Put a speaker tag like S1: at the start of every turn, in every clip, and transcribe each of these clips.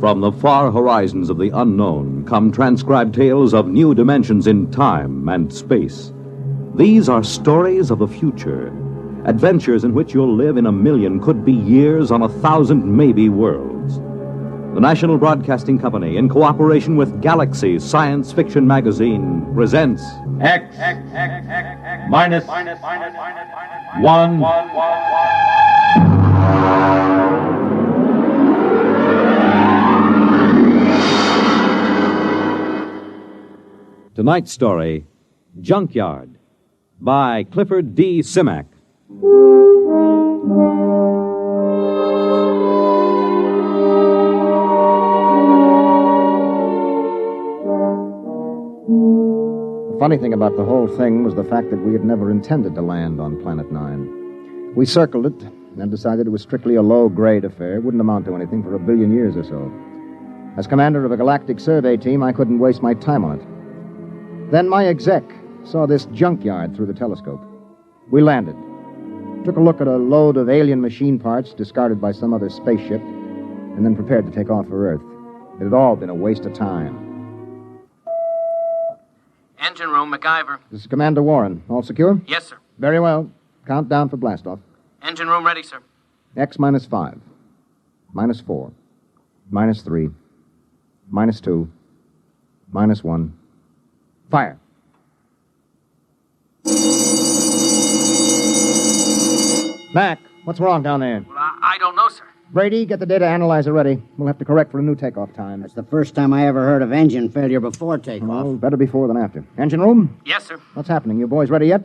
S1: From the far horizons of the unknown come transcribed tales of new dimensions in time and space. These are stories of the future, adventures in which you'll live in a million, could be years, on 1,000 maybe worlds. The National Broadcasting Company, in cooperation with Galaxy Science Fiction Magazine, presents
S2: X minus 1.
S1: Tonight's story, Junkyard, by Clifford D. Simak.
S3: The funny thing about the whole thing was the fact that we had never intended to land on Planet 9. We circled it and decided it was strictly a low-grade affair. It wouldn't amount to anything for 1 billion years or so. As commander of a galactic survey team, I couldn't waste my time on it. Then my exec saw this junkyard through the telescope. We landed, took a look at a load of alien machine parts discarded by some other spaceship, and then prepared to take off for Earth. It had all been a waste of time.
S4: Engine room, MacGyver.
S3: This is Commander Warren. All secure?
S4: Yes, sir.
S3: Very well. Count down for blastoff.
S4: Engine room ready, sir.
S3: X minus 5. Minus 4. Minus 3. Minus 2. Minus 1. Fire. Mac, what's wrong down there?
S4: Well, I don't know, sir.
S3: Brady, get the data analyzer ready. We'll have to correct for a new takeoff time.
S5: That's the first time I ever heard of engine failure before takeoff.
S3: Oh, better before than after. Engine room?
S4: Yes, sir.
S3: What's happening? You boys ready yet?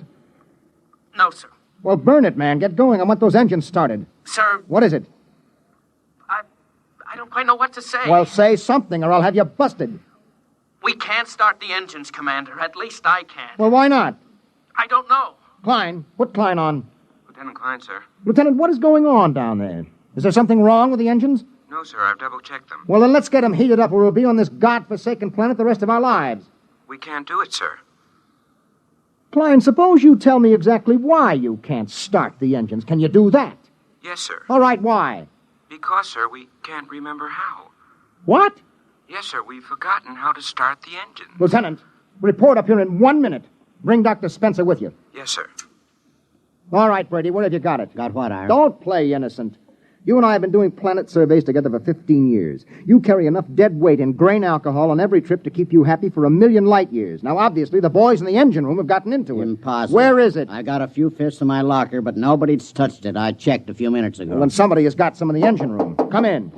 S4: No, sir.
S3: Well, burn it, man. Get going. I want those engines started.
S4: Sir,
S3: What is it?
S4: I don't quite know what to say.
S3: Well, say something or I'll have you busted.
S4: We can't start the engines, Commander. At least I can't.
S3: Well, why not?
S4: I don't know.
S3: Klein, put Klein on.
S6: Lieutenant Klein, sir.
S3: Lieutenant, what is going on down there? Is there something wrong with the engines?
S6: No, sir, I've double-checked them.
S3: Well, then let's get them heated up or we'll be on this godforsaken planet the rest of our lives.
S6: We can't do it, sir.
S3: Klein, suppose you tell me exactly why you can't start the engines. Can you do that?
S6: Yes, sir.
S3: All right, why?
S6: Because, sir, we can't remember how.
S3: What?
S6: Yes, sir, we've forgotten how to start the engine.
S3: Lieutenant, report up here in 1 minute. Bring Dr. Spencer with you.
S6: Yes, sir.
S3: All right, Brady, where have you got it?
S5: Got what, Ira?
S3: Don't play innocent. You and I have been doing planet surveys together for 15 years. You carry enough dead weight in grain alcohol on every trip to keep you happy for 1,000,000 light years. Now, obviously, the boys in the engine room have gotten into it.
S5: Impossible.
S3: Where is it?
S5: I got a few fifths in my locker, but nobody's touched it. I checked a few minutes ago.
S3: Well, then somebody has got some in the engine room. Come in.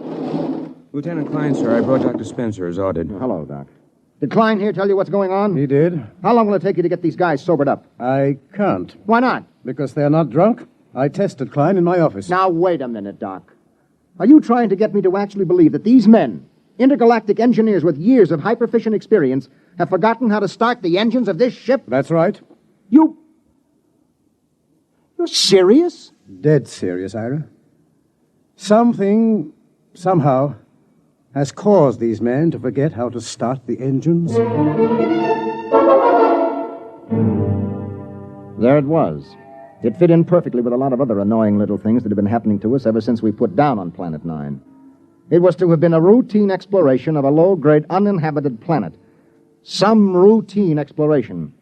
S7: Lieutenant Klein, sir, I brought Dr. Spencer as ordered.
S3: Hello, Doc. Did Klein here tell you what's going on?
S8: He did.
S3: How long will it take you to get these guys sobered up?
S8: I can't,
S3: Why not?
S8: because they're not drunk. I tested Klein in my office.
S3: Now, wait a minute, Doc. Are you trying to get me to actually believe that these men, intergalactic engineers with years of hyperfission experience, have forgotten how to start the engines of this ship?
S8: That's right.
S3: You're serious?
S8: Dead serious, Ira. Something, somehow, has caused these men to forget how to start the engines.
S3: There it was. It fit in perfectly with a lot of other annoying little things that have been happening to us ever since we put down on Planet 9. It was to have been a routine exploration of a low-grade uninhabited planet. Some routine exploration.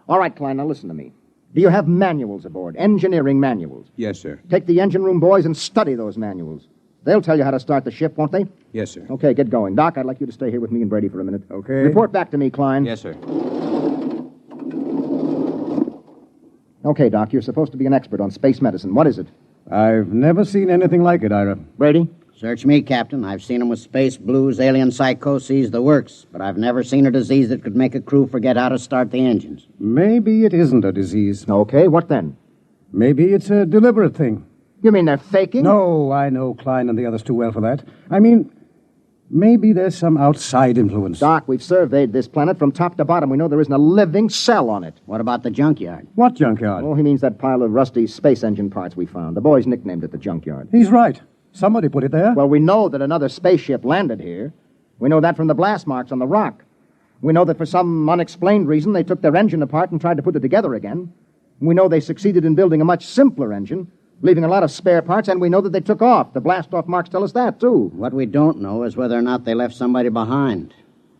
S3: All right, Klein, now listen to me. Do you have manuals aboard? Engineering manuals?
S7: Yes, sir.
S3: Take the engine room boys and study those manuals. They'll tell you how to start the ship, won't they?
S7: Yes, sir.
S3: Okay, get going. Doc, I'd like you to stay here with me and Brady for a minute.
S8: Okay.
S3: Report back to me, Klein.
S7: Yes, sir.
S3: Okay, Doc, you're supposed to be an expert on space medicine. What is it?
S8: I've never seen anything like it, Ira.
S3: Brady?
S5: Search me, Captain. I've seen them with space blues, alien psychoses, the works. But I've never seen a disease that could make a crew forget how to start the engines.
S8: Maybe it isn't a disease.
S3: Okay, what then?
S8: Maybe it's a deliberate thing.
S3: You mean they're faking?
S8: No, I know Klein and the others too well for that. I mean, maybe there's some outside influence.
S3: Doc, we've surveyed this planet from top to bottom. We know there isn't a living cell on it.
S5: What about the junkyard?
S8: What junkyard?
S3: Oh, he means that pile of rusty space engine parts we found. The boys nicknamed it the junkyard.
S8: He's right. Somebody put it there.
S3: Well, we know that another spaceship landed here. We know that from the blast marks on the rock. We know that for some unexplained reason they took their engine apart and tried to put it together again. We know they succeeded in building a much simpler engine, leaving a lot of spare parts, and we know that they took off. The blast-off marks tell us that, too.
S5: What we don't know is whether or not they left somebody behind.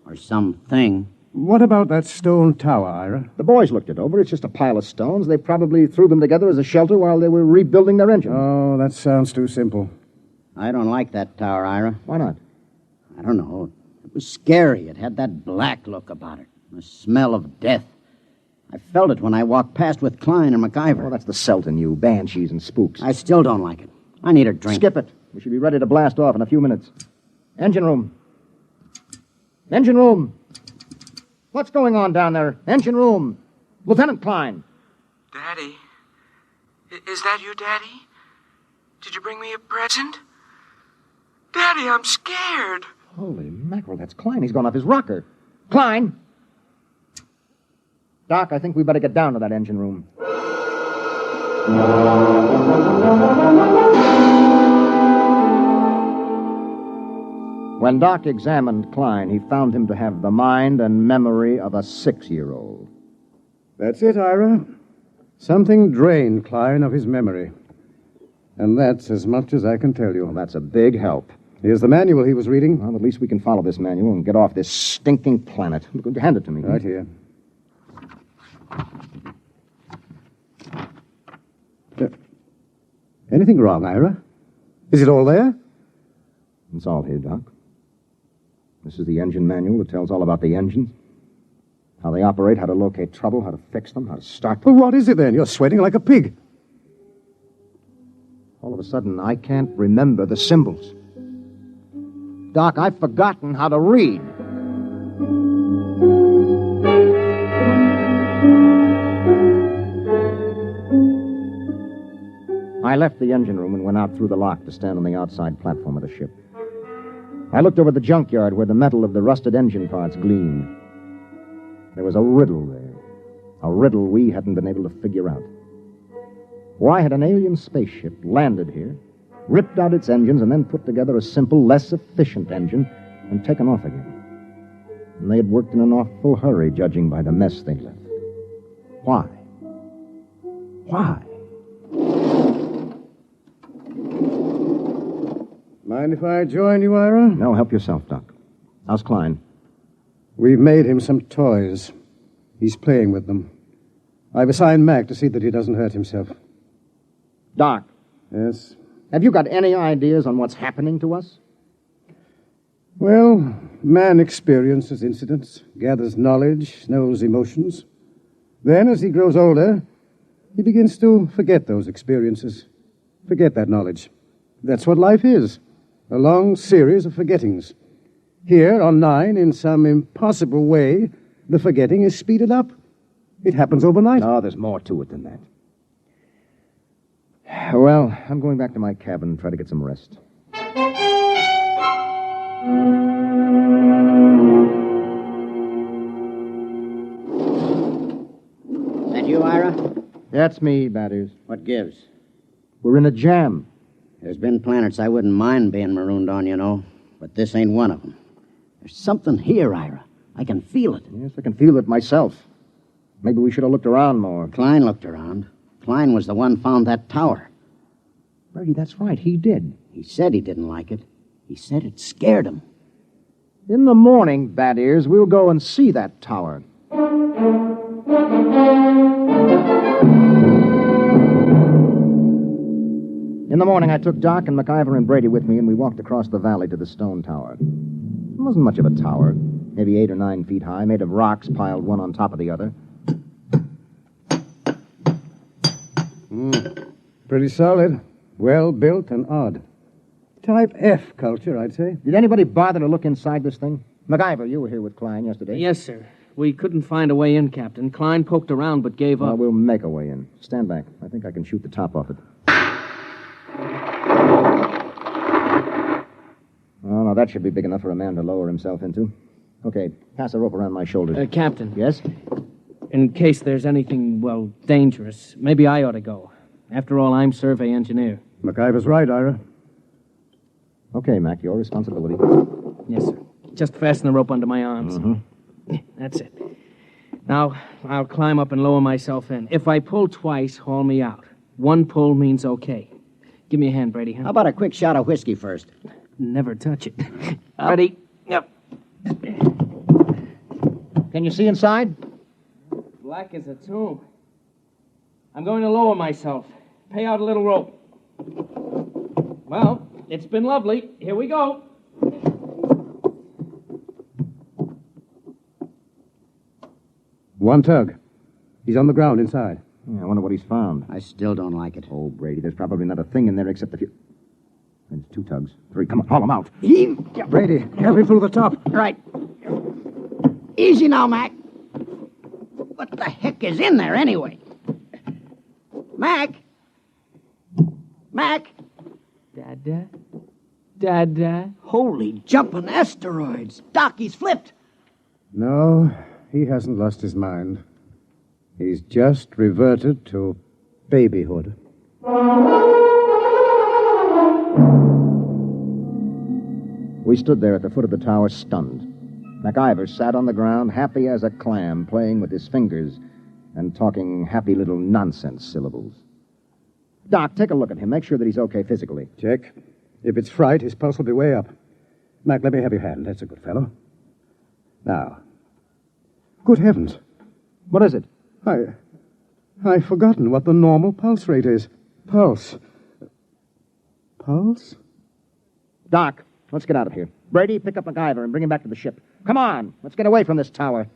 S5: Or something.
S8: What about that stone tower, Ira?
S3: The boys looked it over. It's just a pile of stones. They probably threw them together as a shelter while they were rebuilding their engine.
S8: Oh, that sounds too simple.
S5: I don't like that tower, Ira.
S3: Why not?
S5: I don't know. It was scary. It had that black look about it. The smell of death. I felt it when I walked past with Klein and MacIver.
S3: Oh, that's the Celt in you. Banshees and spooks.
S5: I still don't like it. I need a drink.
S3: Skip it. We should be ready to blast off in a few minutes. Engine room. Engine room. What's going on down there? Engine room. Lieutenant Klein.
S6: Daddy? Is that you, Daddy? Did you bring me a present? Daddy, I'm scared.
S3: Holy mackerel, that's Klein. He's gone off his rocker. Klein! Doc, I think we better get down to that engine room. When Doc examined Klein, he found him to have the mind and memory of a 6-year-old.
S8: That's it, Ira. Something drained Klein of his memory. And that's as much as I can tell you.
S3: Well, that's a big help.
S8: Here's the manual he was reading.
S3: Well, at least we can follow this manual and get off this stinking planet. Hand it to me.
S8: Right here. Anything wrong, Ira? Is it all there?
S3: It's all here, Doc. This is the engine manual that tells all about the engines. How they operate, how to locate trouble, how to fix them, how to start them.
S8: Well, what is it then? You're sweating like a pig.
S3: All of a sudden, I can't remember the symbols. Doc, I've forgotten how to read. I left the engine room and went out through the lock to stand on the outside platform of the ship. I looked over the junkyard where the metal of the rusted engine parts gleamed. There was a riddle there. A riddle we hadn't been able to figure out. Why had an alien spaceship landed here, ripped out its engines, and then put together a simple, less efficient engine and taken off again? And they had worked in an awful hurry, judging by the mess they left. Why? Why?
S8: Mind if I join you, Ira?
S3: No, help yourself, Doc. How's Klein?
S8: We've made him some toys. He's playing with them. I've assigned Mac to see that he doesn't hurt himself.
S3: Doc.
S8: Yes?
S3: Have you got any ideas on what's happening to us?
S8: Well, man experiences incidents, gathers knowledge, knows emotions. Then, as he grows older, he begins to forget those experiences, forget that knowledge. That's what life is, a long series of forgettings. Here, on 9, in some impossible way, the forgetting is speeded up. It happens overnight.
S3: No, there's more to it than that. Well, I'm going back to my cabin and try to get some rest.
S5: That you, Ira?
S3: That's me, Batters.
S5: What gives?
S3: We're in a jam.
S5: There's been planets I wouldn't mind being marooned on, you know. But this ain't one of them. There's something here, Ira. I can feel it.
S3: Yes, I can feel it myself. Maybe we should have looked around more.
S5: Klein looked around. Klein was the one found that tower.
S3: Bertie, that's right. He did.
S5: He said he didn't like it. He said it scared him.
S3: In the morning, Bat Ears, we'll go and see that tower. In the morning, I took Doc and MacIver and Brady with me, and we walked across the valley to the stone tower. It wasn't much of a tower, maybe 8 or 9 feet high, made of rocks piled one on top of the other.
S8: Pretty solid. Well built and odd. Type F culture, I'd say.
S3: Did anybody bother to look inside this thing? MacIver, you were here with Klein yesterday.
S4: Yes, sir. We couldn't find a way in, Captain. Klein poked around but gave up.
S3: We'll make a way in. Stand back. I think I can shoot the top off it. Oh, now that should be big enough for a man to lower himself into. Okay, pass the rope around my shoulders.
S4: Captain.
S3: Yes?
S4: In case there's anything, well, dangerous, maybe I ought to go. After all, I'm survey engineer.
S8: MacIver's right, Ira.
S3: Okay, Mac, your responsibility.
S4: Yes, sir. Just fasten the rope under my arms.
S3: Mm-hmm.
S4: That's it. Now, I'll climb up and lower myself in. If I pull twice, haul me out. One pull means okay. Give me a hand, Brady,
S5: How
S4: huh?
S5: about a quick shot of whiskey first?
S4: Never touch it. Ready? Yep.
S3: Can you see inside?
S4: Black as a tomb. I'm going to lower myself. Pay out a little rope. Well, it's been lovely. Here we go.
S8: One tug. He's on the ground inside.
S3: Yeah, I wonder what he's found.
S5: I still don't like it.
S3: Oh, Brady, there's probably not a thing in there except a few... There's 2 tugs. 3. Come on, haul them out.
S8: Brady, help me through the top.
S5: Right. Easy now, Mac. What the heck is in there, anyway? Mac? Mac?
S4: Dada? Dada?
S5: Holy jumping asteroids. Doc, he's flipped.
S8: No, he hasn't lost his mind. He's just reverted to babyhood.
S3: We stood there at the foot of the tower, stunned. MacIver sat on the ground, happy as a clam, playing with his fingers and talking happy little nonsense syllables. Doc, take a look at him. Make sure that he's okay physically.
S8: Check. If it's fright, his pulse will be way up. Mac, let me have your hand. That's a good fellow. Now. Good heavens.
S3: What is it?
S8: I've forgotten what the normal pulse rate is. Pulse. Pulse?
S3: Doc, let's get out of here. Brady, pick up MacIver and bring him back to the ship. Come on, let's get away from this tower.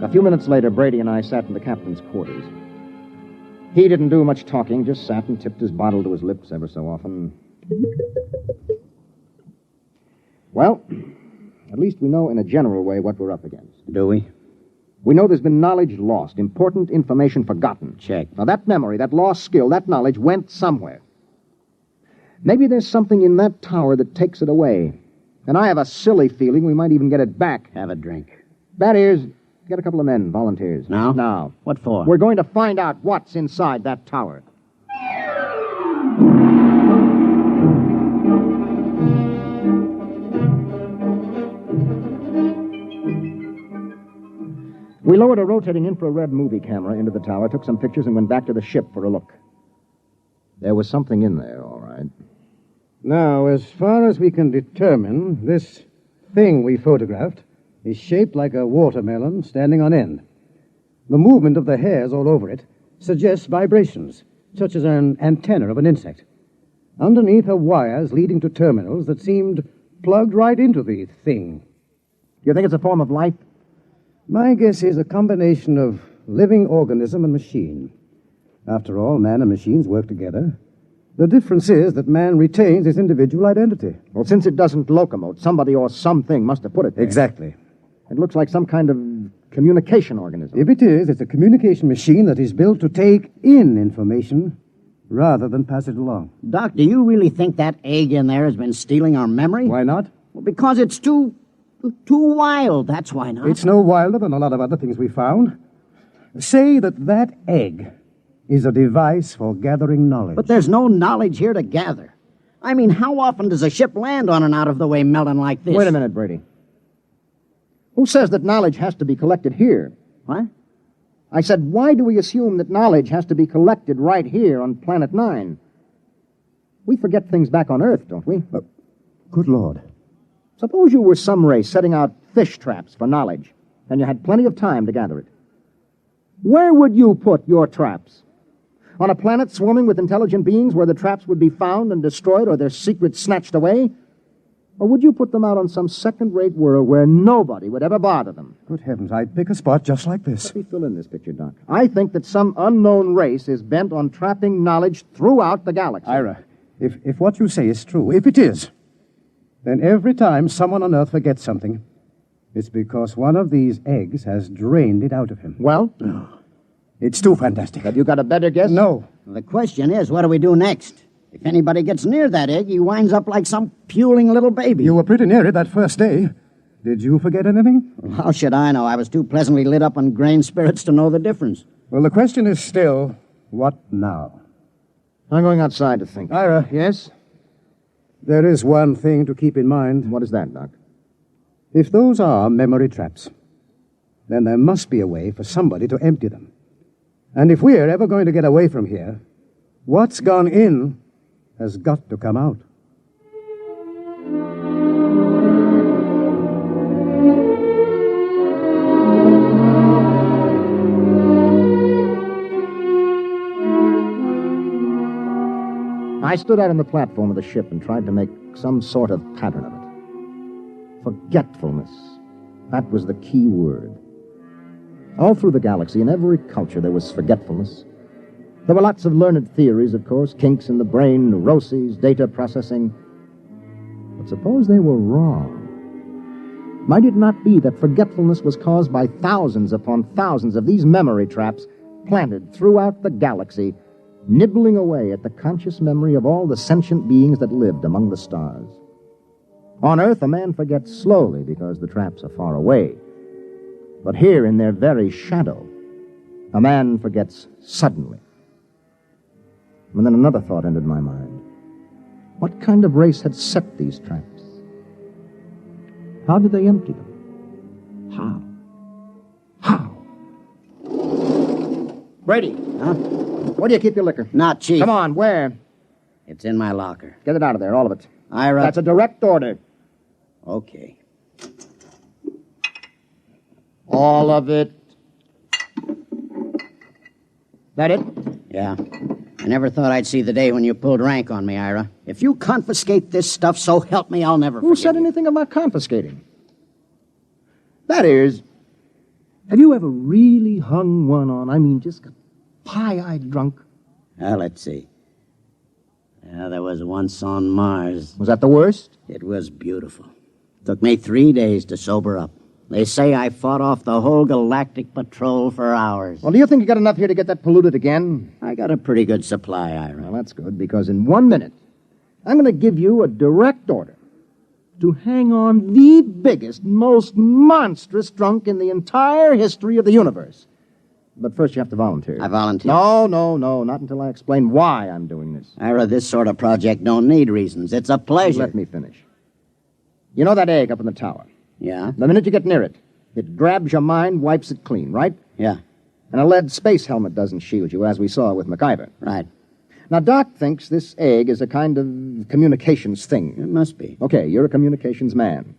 S3: A few minutes later, Brady and I sat in the captain's quarters. He didn't do much talking, just sat and tipped his bottle to his lips ever so often. Well, at least we know in a general way what we're up against.
S5: Do we?
S3: We know there's been knowledge lost, important information forgotten.
S5: Check.
S3: Now, that memory, that lost skill, that knowledge went somewhere. Maybe there's something in that tower that takes it away. And I have a silly feeling we might even get it back.
S5: Have a drink.
S3: Bat ears, get a couple of men, volunteers.
S5: Now?
S3: Now.
S5: What for?
S3: We're going to find out what's inside that tower. We lowered a rotating infrared movie camera into the tower, took some pictures, and went back to the ship for a look. There was something in there, all right.
S8: Now, as far as we can determine, this thing we photographed is shaped like a watermelon standing on end. The movement of the hairs all over it suggests vibrations, such as an antenna of an insect. Underneath are wires leading to terminals that seemed plugged right into the thing.
S3: You think it's a form of life?
S8: My guess is a combination of living organism and machine. After all, man and machines work together. The difference is that man retains his individual identity.
S3: Well, since it doesn't locomote, somebody or something must have put it there.
S8: Exactly.
S3: It looks like some kind of communication organism.
S8: If it is, it's a communication machine that is built to take in information rather than pass it along.
S5: Doc, do you really think that egg in there has been stealing our memory?
S8: Why not?
S5: Well, because it's too wild, that's why not.
S8: It's no wilder than a lot of other things we found. Say that egg is a device for gathering knowledge.
S5: But there's no knowledge here to gather. I mean, how often does a ship land on an out-of-the-way melon like this?
S3: Wait a minute, Brady. Who says that knowledge has to be collected here?
S5: What?
S3: I said, why do we assume that knowledge has to be collected right here on Planet 9? We forget things back on Earth, don't we?
S8: Good Lord.
S3: Suppose you were some race setting out fish traps for knowledge, and you had plenty of time to gather it. Where would you put your traps? On a planet swarming with intelligent beings where the traps would be found and destroyed or their secrets snatched away? Or would you put them out on some second-rate world where nobody would ever bother them?
S8: Good heavens, I'd pick a spot just like this.
S3: Let me fill in this picture, Doc. I think that some unknown race is bent on trapping knowledge throughout the galaxy.
S8: Ira, if what you say is true, if it is, then every time someone on Earth forgets something, it's because one of these eggs has drained it out of him.
S3: Well?
S8: It's too fantastic.
S3: Have you got a better guess?
S8: No.
S5: The question is, what do we do next? If anybody gets near that egg, he winds up like some puling little baby.
S8: You were pretty near it that first day. Did you forget anything?
S5: How should I know? I was too pleasantly lit up on grain spirits to know the difference.
S8: Well, the question is still, what now?
S3: I'm going outside to think.
S8: Ira.
S3: Yes?
S8: There is one thing to keep in mind.
S3: What is that, Doc?
S8: If those are memory traps, then there must be a way for somebody to empty them. And if we're ever going to get away from here, what's gone in has got to come out.
S3: I stood out on the platform of the ship and tried to make some sort of pattern of it. Forgetfulness. That was the key word. All through the galaxy, in every culture, there was forgetfulness. There were lots of learned theories, of course, kinks in the brain, neuroses, data processing. But suppose they were wrong. Might it not be that forgetfulness was caused by thousands upon thousands of these memory traps planted throughout the galaxy, nibbling away at the conscious memory of all the sentient beings that lived among the stars? On Earth, a man forgets slowly because the traps are far away. But here, in their very shadow, a man forgets suddenly. And then another thought entered my mind. What kind of race had set these traps? How did they empty them? How? Brady.
S5: Huh?
S3: Where do you keep your liquor?
S5: Not cheap.
S3: Come on, where?
S5: It's in my locker.
S3: Get it out of there, all of it.
S5: Ira.
S3: That's a direct order.
S5: Okay.
S3: All of it. That it?
S5: Yeah. I never thought I'd see the day when you pulled rank on me, Ira. If you confiscate this stuff, so help me, I'll never
S3: Who
S5: forgive
S3: said
S5: you.
S3: anything about confiscating? That is, have you ever really hung one on, I mean, just got pie-eyed drunk?
S5: Well, let's see. Yeah, there was once on Mars.
S3: Was that the worst?
S5: It was beautiful. Took me 3 days to sober up. They say I fought off the whole galactic patrol for hours.
S3: Well, do you think you got enough here to get that polluted again?
S5: I got a pretty good supply, Ira.
S3: Well, that's good, because in 1 minute, I'm going to give you a direct order to hang on the biggest, most monstrous drunk in the entire history of the universe. But first you have to volunteer.
S5: I volunteer.
S3: No, not until I explain why I'm doing this.
S5: Ira, this sort of project don't need reasons. It's a pleasure.
S3: Let me finish. You know that egg up in the tower?
S5: Yeah?
S3: The minute you get near it, it grabs your mind, wipes it clean, right?
S5: Yeah,
S3: And a lead space helmet doesn't shield you, as we saw with MacIver.
S5: right.
S3: Now, Doc thinks this egg is a kind of communications thing.
S5: It must be.
S3: Okay, you're a communications man.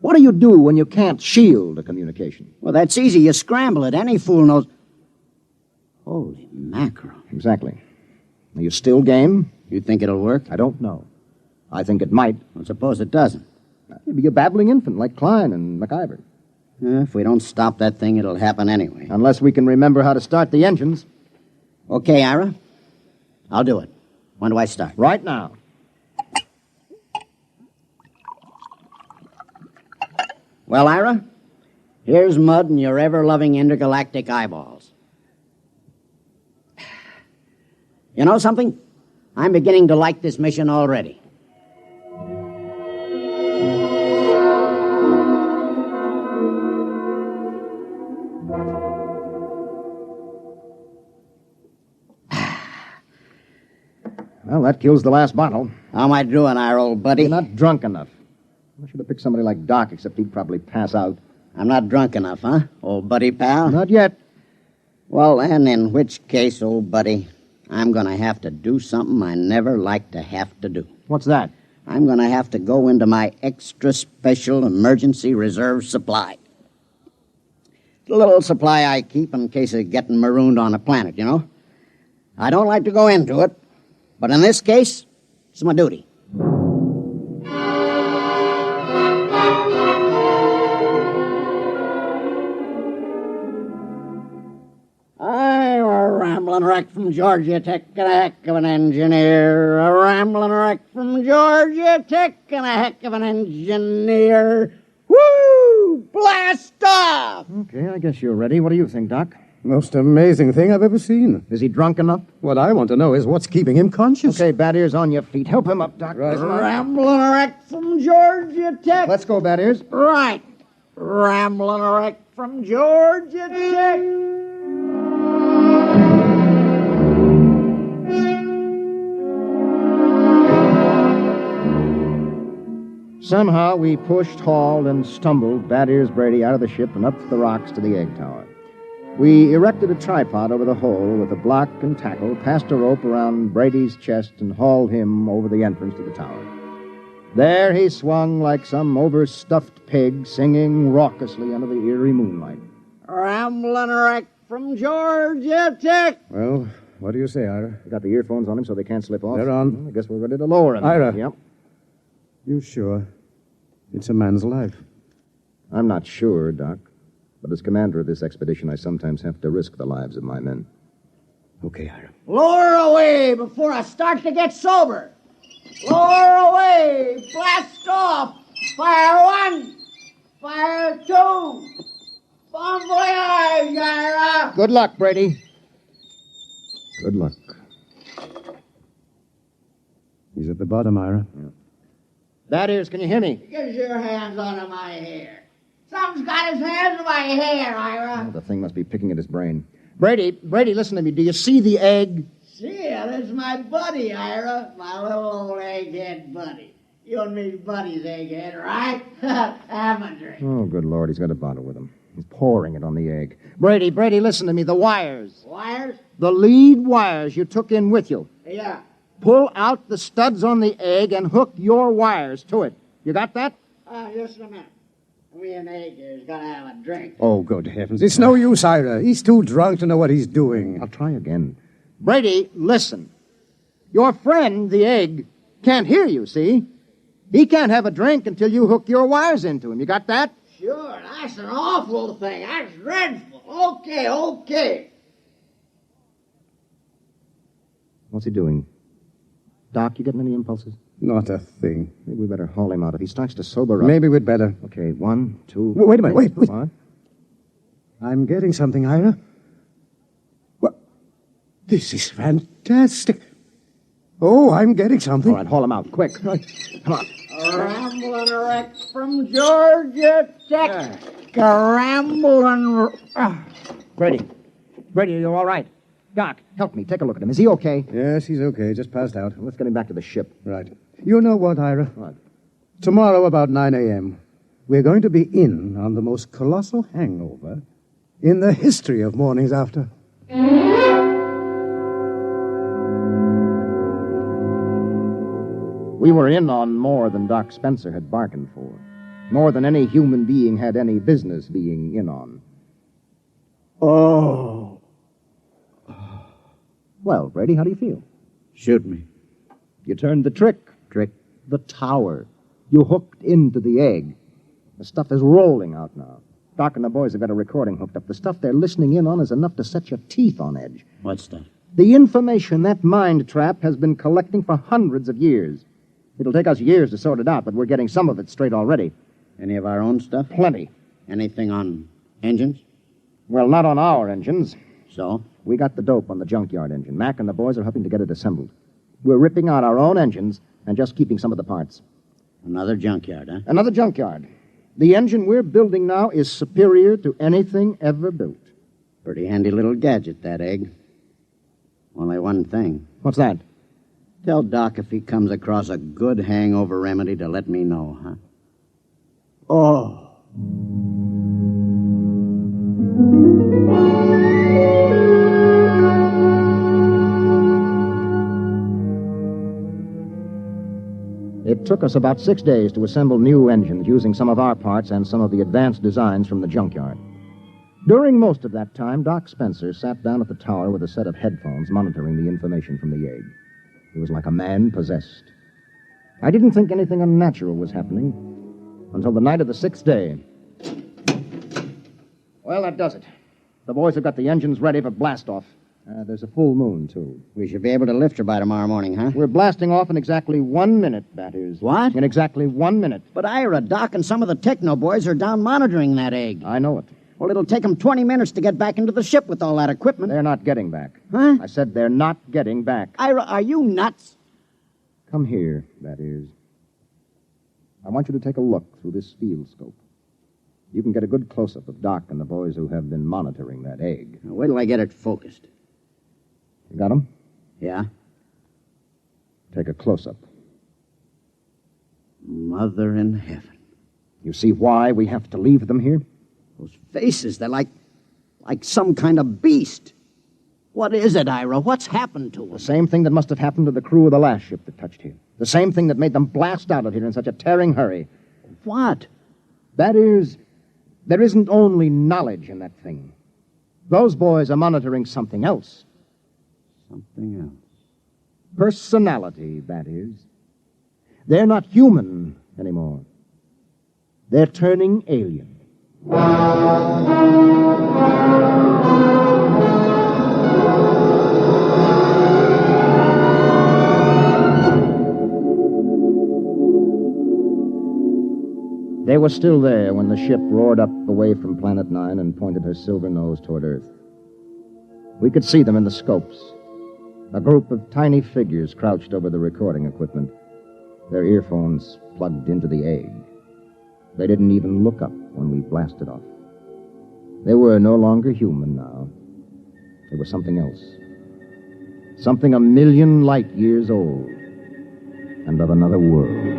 S3: What do you do when you can't shield a communication?
S5: Well, that's easy. You scramble it. Any fool knows. Holy mackerel.
S3: Exactly. Are you still game?
S5: You think it'll work?
S3: I don't know. I think it might.
S5: Well, suppose it doesn't.
S3: You'd be a babbling infant like Klein and MacIver.
S5: If we don't stop that thing, it'll happen anyway.
S3: Unless we can remember how to start the engines.
S5: Okay, Ira. I'll do it. When do I start?
S3: Right now.
S5: Well, Ira, here's mud in your ever-loving intergalactic eyeballs. You know something? I'm beginning to like this mission already.
S3: Well, that kills the last bottle.
S5: How am I doing, Ira, old buddy?
S3: You're not drunk enough. I should have picked somebody like Doc, except he'd probably pass out.
S5: I'm not drunk enough, huh, old buddy pal?
S3: Not yet.
S5: Well, then, in which case, old buddy, I'm going to have to do something I never like to have to do.
S3: What's that?
S5: I'm going to have to go into my extra special emergency reserve supply. It's a little supply I keep in case of getting marooned on a planet, you know? I don't like to go into it, but in this case, it's my duty. I'm a rambling wreck from Georgia Tech and a heck of an engineer. A rambling wreck from Georgia Tech and a heck of an engineer. Woo! Blast off!
S3: Okay, I guess you're ready. What do you think, Doc?
S8: Most amazing thing I've ever seen.
S3: Is he drunk enough?
S8: What I want to know is what's keeping him conscious.
S3: Okay, Bad Ears, on your feet. Help him up, Doc.
S8: Right.
S5: Rambling wreck from Georgia Tech.
S3: Let's go, Bad Ears.
S5: Right. Rambling wreck from Georgia Tech.
S3: Somehow we pushed, hauled, and stumbled Bad Ears Brady out of the ship and up the rocks to the egg tower. We erected a tripod over the hole with a block and tackle, passed a rope around Brady's chest, and hauled him over the entrance to the tower. There he swung like some overstuffed pig, singing raucously under the eerie moonlight.
S5: Ramblin' wreck from Georgia Tech.
S8: Well, what do you say, Ira?
S3: We got the earphones on him so they can't slip off.
S8: They're on.
S3: Well, I guess we're ready to lower him.
S8: Ira.
S3: Yep.
S8: You sure? It's a man's life.
S3: I'm not sure, Doc. But as commander of this expedition, I sometimes have to risk the lives of my men.
S8: Okay, Ira.
S5: Lower away before I start to get sober. Lower away. Blast off. Fire 1. Fire 2. Bon voyage, Ira.
S3: Good luck, Brady. Good luck.
S8: He's at the bottom, Ira.
S3: Bad Ears, can you hear me?
S5: Get your hands out my hair. Something's got his hands in my hair, Ira.
S3: Oh, the thing must be picking at his brain. Brady, listen to me. Do you see the egg?
S5: See ya, this is my buddy, Ira. My little old egghead buddy. You and me's buddies, egghead, right? Have a drink.
S3: Oh, good Lord, he's got a bottle with him. He's pouring it on the egg. Brady, listen to me. The wires.
S5: Wires?
S3: The lead wires you took in with you.
S5: Yeah.
S3: Pull out the studs on the egg and hook your wires to it. You got that?
S5: Just a minute. Me and Egghead's gotta have a drink.
S8: Oh, good heavens. It's no use, Ira. He's too drunk to know what he's doing.
S3: I'll try again. Brady, listen. Your friend, the egg, can't hear you, see? He can't have a drink until you hook your wires into him. You got that?
S5: Sure, that's an awful thing. That's dreadful. Okay.
S3: What's he doing? Doc, you getting any impulses?
S8: Not a thing.
S3: Maybe we better haul him out. If he starts to sober up...
S8: Maybe we'd better.
S3: Okay, 1, 2...
S8: Wait a minute, wait.
S3: What?
S8: I'm getting something, Ira. What? This is fantastic. Oh, I'm getting something.
S3: All right, haul him out, quick. Come on.
S5: Ramblin' wreck from Georgia Tech. Ramblin'...
S3: Brady, are you all right? Doc, help me. Take a look at him. Is he okay?
S8: Yes, he's okay. Just passed out.
S3: Let's get him back to the ship.
S8: Right. You know what, Ira?
S3: What?
S8: Tomorrow about 9 a.m., we're going to be in on the most colossal hangover in the history of mornings after.
S3: We were in on more than Doc Spencer had bargained for. More than any human being had any business being in on.
S8: Oh.
S3: Well, Brady, how do you feel?
S8: Shoot me.
S3: You turned the trick. The tower. You hooked into the egg. The stuff is rolling out now. Doc and the boys have got a recording hooked up. The stuff they're listening in on is enough to set your teeth on edge.
S5: What stuff?
S3: The information that mind trap has been collecting for hundreds of years. It'll take us years to sort it out, but we're getting some of it straight already.
S5: Any of our own stuff?
S3: Plenty.
S5: Anything on engines?
S3: Well, not on our engines.
S5: So?
S3: We got the dope on the junkyard engine. Mac and the boys are helping to get it assembled. We're ripping out our own engines and just keeping some of the parts.
S5: Another junkyard, huh?
S3: Another junkyard. The engine we're building now is superior to anything ever built.
S5: Pretty handy little gadget, that egg. Only one thing.
S3: What's that?
S5: Tell Doc if he comes across a good hangover remedy to let me know, huh? Oh.
S3: It took us about 6 days to assemble new engines using some of our parts and some of the advanced designs from the junkyard. During most of that time, Doc Spencer sat down at the tower with a set of headphones monitoring the information from the egg. He was like a man possessed. I didn't think anything unnatural was happening until the night of the 6th day. Well, that does it. The boys have got the engines ready for blast-off. There's a full moon, too.
S5: We should be able to lift her by tomorrow morning, huh?
S3: We're blasting off in exactly 1 minute, that is.
S5: What?
S3: In exactly 1 minute.
S5: But Ira, Doc and some of the techno boys are down monitoring that egg.
S3: I know it.
S5: Well, it'll take them 20 minutes to get back into the ship with all that equipment.
S3: They're not getting back.
S5: Huh?
S3: I said they're not getting back.
S5: Ira, are you nuts?
S3: Come here, that is. I want you to take a look through this field scope. You can get a good close-up of Doc and the boys who have been monitoring that egg.
S5: Now, wait till I get it focused.
S3: You got 'em?
S5: Yeah?
S3: Take a close-up.
S5: Mother in heaven.
S3: You see why we have to leave them here?
S5: Those faces, they're like some kind of beast. What is it, Ira? What's happened to
S3: The
S5: us?
S3: same thing that must have happened to the crew of the last ship that touched here. The same thing that made them blast out of here in such a tearing hurry.
S5: What?
S3: That is, there isn't only knowledge in that thing. Those boys are monitoring something else.
S5: Something else.
S3: Personality, that is. They're not human anymore. They're turning alien. They were still there when the ship roared up away from Planet 9 and pointed her silver nose toward Earth. We could see them in the scopes. A group of tiny figures crouched over the recording equipment, their earphones plugged into the egg. They didn't even look up when we blasted off. They were no longer human now. They were something else. Something 1,000,000 light years old and of another world.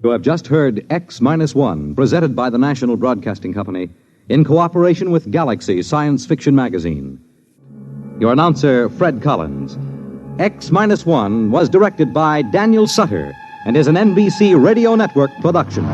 S1: You have just heard X-1, presented by the National Broadcasting Company in cooperation with Galaxy Science Fiction Magazine. Your announcer, Fred Collins. X-1 was directed by Daniel Sutter and is an NBC Radio Network production.